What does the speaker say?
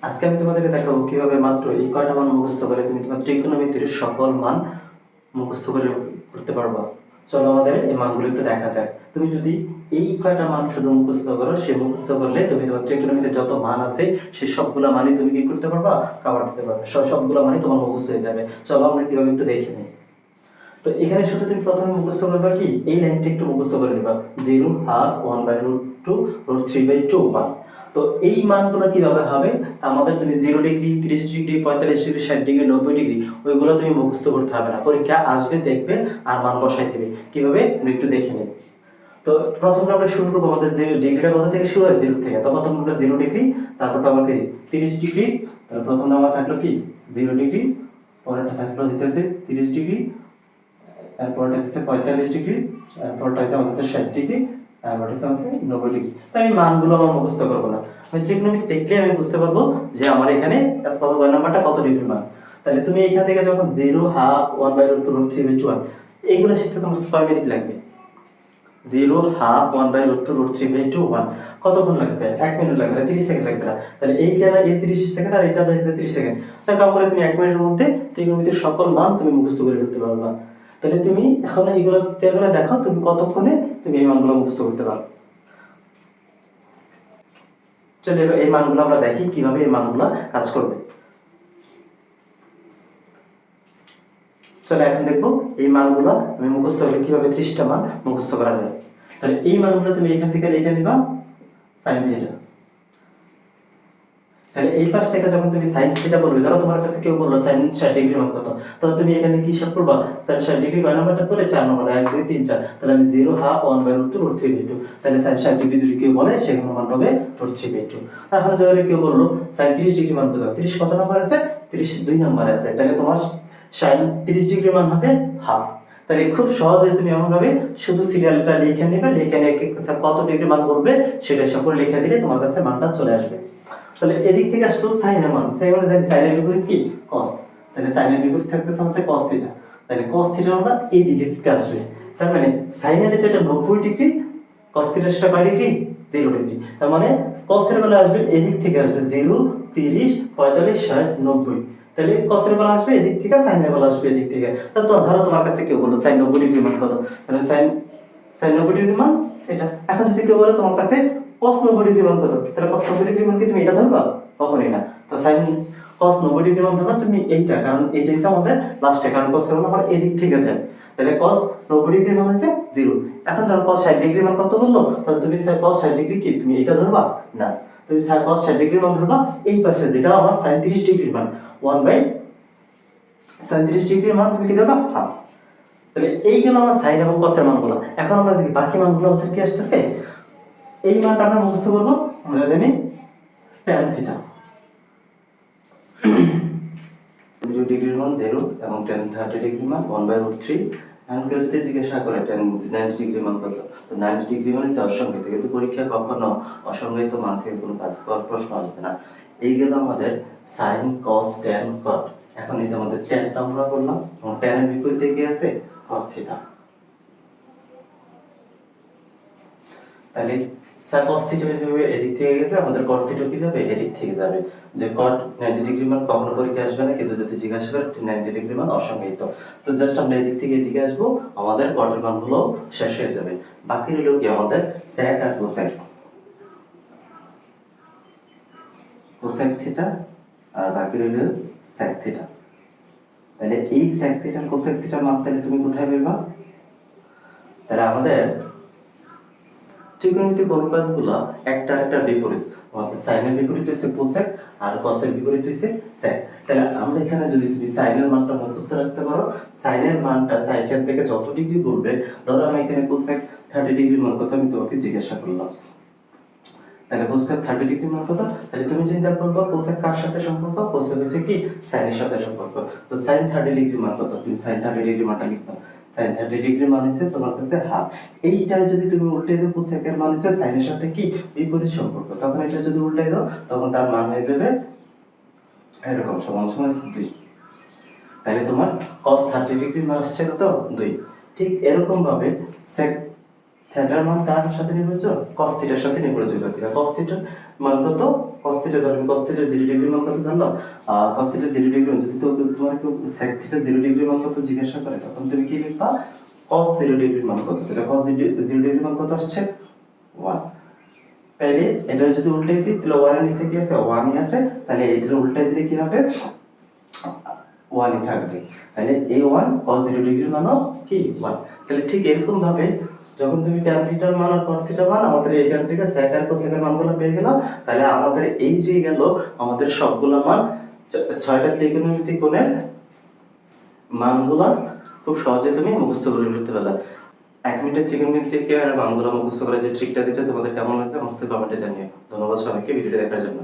আজকে আমি তোমাদেরকে দেখাবো কিভাবে মাত্র এই কয়টা মান মুখস্থ করে তুমি তোমার ত্রিকোণমিতির সকল মান মুখস্থ করে করতে পারবা। চলো আমাদের এই মানগুলো একটু দেখা যাক। তুমি যদি এই কয়টা মান শুধু মুখস্থ করো, সে মুখস্থ করলে তুমি তোমার ত্রিকোণমিতির যত মান আছে সেই সবগুলা মানই তুমি কি করতে পারবা, কভার করতে পারবে। সবগুলা মানই তোমার মুখস্থ হয়ে যাবে। চলো আমরা কিভাবে একটু দেখে নিই। তো এখানে শুধু তুমি প্রথমে মুখস্থ করবা কি, এই লাইনটা একটু মুখস্থ করে নিবা, 0 হাফ 1/√2 √3/2 1। তো এই মানগুলো কিভাবে হবে, আমাদের তুমি 0 degree 30 degree 45 degree 60 degree 90 degree ওইগুলো তুমি মুখস্থ করতে হবে না, পরীক্ষা আসবে দেখবে আর মান বসাই দিবে। কিভাবে তুমি একটু দেখে নিই। তো প্রথমে আমরা শুরু করবো, আমাদের যে ডিগ্রিটা কোথা থেকে শুরু হয়, 0 থেকে। তো প্রথমে আমরা 0 ডিগ্রি, তারপর আমাকে 30 ডিগ্রি, তারপর প্রথমে আমার থাকলো কি 0 ডিগ্রি, পরেরটা থাকলো হইতেছে 30 ডিগ্রি, এরপরটা হচ্ছে 45 ডিগ্রি, এরপরটা হচ্ছে আমাদের 60 ডিগ্রি, এরপরটা হচ্ছে 90 ডিগ্রি। তো আমি মানগুলো আমার মুখস্থ করবো না, আমি ত্রিকোণমিতি দেখলে আমি বুঝতে পারবো যে আমার এখানে কত নাম্বারটা কত ডিগ্রি মান। তাহলে তুমি এখান থেকে যখন 0 হাফ 1/√2 √3/2 1 এইগুলো শিখতে তোমার 6 মিনিট লাগবে। 0 হাফ 1/√2 √3/2 1 কতক্ষণ লাগবে? 1 মিনিট লাগবে না, 30 সেকেন্ড লাগবে না। তাহলে এইখানে এই 30 সেকেন্ড আর এটা হচ্ছে 30 সেকেন্ড, তাহলে কাম করে তুমি 1 মিনিটের মধ্যে ত্রিকোণমিতির সকল মান তুমি মুখস্থ করে ফেলতে পারবা। তাহলে তুমি এখন এইগুলো করে দেখো তুমি কতক্ষণে তুমি এই মানগুলো মুখস্থ করতে পারো। চলো এবার এই মানগুলো আমরা দেখি কিভাবে এই মানগুলো কাজ করবে। চলো এখন দেখবো এই মানগুলো আমি মুখস্থ করলে কিভাবে 30টা মান মুখস্থ করা যায়। তাহলে এই মানগুলো তুমি এখান থেকে লিখে নিবা sin থিটা। তাহলে এই পাশ থেকে যখন তুমি sin থিটা বলবে, ধরো তোমার কাছে কেউ বললো sin 60 ডিগ্রি মান কত, তাহলে তুমি এখানে কি হিসাব করবা, sin 60 ডিগ্রি কয় নাম্বারটা করে 4 নম্বর, 1 2 3 4। তাহলে আমি 0 হাফ 1/√2 √3/2, তাহলে sin 60 ডিগ্রি যদি কেউ বলে সেখানে মান হবে √3/2। এখন যদি কেউ বললো sin 30 ডিগ্রি মান কত, 30 কত নাম্বার আছে, 30 2 নাম্বার আছে, তাহলে তোমার sin 30 ডিগ্রি মান হবে হাফ। তাহলে খুব সহজে তুমি এমন ভাবে শুধু সিরিয়ালটা লিখে নেবে, লিখে নিয়ে কত ডিগ্রি মান বলবে সেটা হিসাব করে লিখে দিলে তোমার কাছে মানটা চলে আসবে। তাহলে এদিক থেকে আসলো সাইনের মান, তাই আমরা জানি সাইনের বিপরীত কি cos, তাহলে সাইনের বিপরীত থাকতেছে আমাদের cos থিটা। তাহলে cos থিটা আমরা এই দিকে থেকে আসবে, তার মানে সাইনের যেটা 90 ডিগ্রি, cos থিটা সেটা কয় ডিগ্রি 0 ডিগ্রি। তার মানে cos এর বেলা আসবে এদিক থেকে আসবে 0 30 45 60 90, তাহলে cos এর বেলা আসবে এদিক থেকে, sin এর বেলা আসবে এদিক থেকে। তো ধরো তোমার কাছে কেউ বললো sin 90 ডিগ্রি মান কত, তাহলে sin 90 ডিগ্রি মান এটা। এখন যদি কেউ বলে তোমার কাছে cos 90 ডিগ্রি মান কত, তাহলে cos 90 ডিগ্রি মান কি তুমি এটা ধরবা, কখনোই না। তো sin cos 90 ডিগ্রি মান ধরবা তুমি এইটা, কারণ এইটা হচ্ছে আমাদের লাস্টে, কারণ cos এর মান আমার এদিক থেকে যায়। তাহলে cos 90 ডিগ্রি মান হচ্ছে 0। এখন ধরো cos 60 ডিগ্রি মান কত বললো, তাহলে তুমি cos 60 ডিগ্রি কি তুমি এটা ধরবা না, তুমি cos 60 ডিগ্রি মান ধরবা এই পাশে, যেটা আমার sin 30 ডিগ্রি মান 1 বাই sin 30 ডিগ্রি মান তুমি কি ধরবা হাফ। তাহলে এই গেল আমার sin এবং cos এর মানগুলো। এখন আমরা দেখি বাকি মানগুলো আমাদের কি আসতেছে। এই মানটা আমরা মুখস্থ করব, আমরা জানি tan থিটা। 0 ডিগ্রির মান 0 এবং tan 30 ডিগ্রির মান 1/√3। এখন কেউ যদি জিজ্ঞাসা করে tan 90 ডিগ্রি মান কত, তো 90 ডিগ্রি মানে হচ্ছে অসংজ্ঞায়িত, কিন্তু পরীক্ষায় কখনো অসংজ্ঞায়িত মান থেকে কোনো কাজ প্রশ্ন আসবে না। এই গেল আমাদের sin cos tan cot। এখন এই যে আমাদের tan টা আমরা করলাম, এবং tan এর বিপরীতে কি আছে cot থিটা। তাহলে cos থিটা হিসেবে এদিক থেকে গেছে, আমাদের cot থিটা কি যাবে এদিক থেকে যাবে। যে cot 90 ডিগ্রি মান কখনো পরীক্ষা আসবে না, কিন্তু যদি জিজ্ঞাসা করে 90 ডিগ্রি মান অসংজ্ঞায়িত, তো জাস্ট আমরা এদিক থেকে এদিকে আসবো, আমাদের cot এর মান গুলো শেষ হয়ে যাবে। বাকি রইল কি আমাদের sec আর cosec, cosec থিটা আর বাকি রইল sec থিটা। তাহলে এই sec থিটা আর cosec থিটার মান তাহলে তুমি কোথায় পাবা, তাহলে আমাদের ত্রিকোণমিতিক অনুপাতগুলো একটা একটা বিপরীত, আমাদের sin এর বিপরীত হচ্ছে cosec আর cos এর বিপরীত হচ্ছে sec। তাহলে আমরা এখানে যদি তুমি sin এর মানটা মুখস্থ রাখতে পারো, sin এর মানটা sin থেকে যত ডিগ্রি বলবে, ধরো আমি এখানে cosec 30 ডিগ্রি মান কত আমি তোমাকে জিজ্ঞাসা করলাম, তাহলে cosec 30 ডিগ্রি মান কত, তাহলে তুমি চিন্তা করবে cosec কার সাথে সম্পর্ক, cosec হচ্ছে কি sin এর সাথে সম্পর্ক। তো sin 30 ডিগ্রি মান কত, তুমি sin 30 ডিগ্রি মানটা লিখবা, sin 30 ডিগ্রি মান হচ্ছে তোমার কাছে হাফ। এইটা যদি তুমি উল্টে দাও, cosec এর মান হচ্ছে sin এর সাথে কি বিপরীত সম্পর্ক, তখন এটা যদি উল্টে দাও তখন তার মান হয়ে যাবে এরকম সমান সমান 2। তাহলে তোমার cos 30 ডিগ্রি মান আসছে কত 2। ঠিক এরকম ভাবে sec থিটার মান কার সাথে নির্ভরযোগ্য, cos থিটার সাথে নির্ভরযোগ্য। cos থিটার মান কত, cos থিটা ধরো, cos থিটা 0 ডিগ্রি মান কত ধরলাম, cos থিটা 0 ডিগ্রি মান, যদি তো তোমার কেউ sec থিটা 0 ডিগ্রি মান কত জিজ্ঞাসা করে, তখন তুমি কি লিখবা, cos 0 ডিগ্রি মান কত, তাহলে cos 0 ডিগ্রি মান কত আসছে 1। তাইলে এটা যদি উল্টাই দিই তাহলে 1 এর নিচে কি আছে, 1 ই আছে, তাহলে এটা উল্টাই দিলে কি হবে, 1 ই থাকবে। তাহলে এই 1 cos 0 ডিগ্রি মানও কি 1। তাহলে ঠিক এরকম ভাবে যখন তুমি tan থিটার মান আর cos থিটার মান আমাদের এখান থেকে sec আর cosec এর মানগুলো পেয়ে গেলাম, তাহলে আমাদের এই যে গেল আমাদের সবগুলো মান, ছয়টা ত্রিকোণমিতি কোণের মানগুলো খুব সহজে তুমি মুখস্থ করে নিতে পারলে। 1 মিনিটের ত্রিকোণমিতিকে মানগুলো মুখস্থ করার যে ট্রিকটা দিতে তোমাদের কেমন লাগছে অবশ্যই কমেন্টে জানিও। ধন্যবাদ সবাইকে ভিডিওটি দেখার জন্য।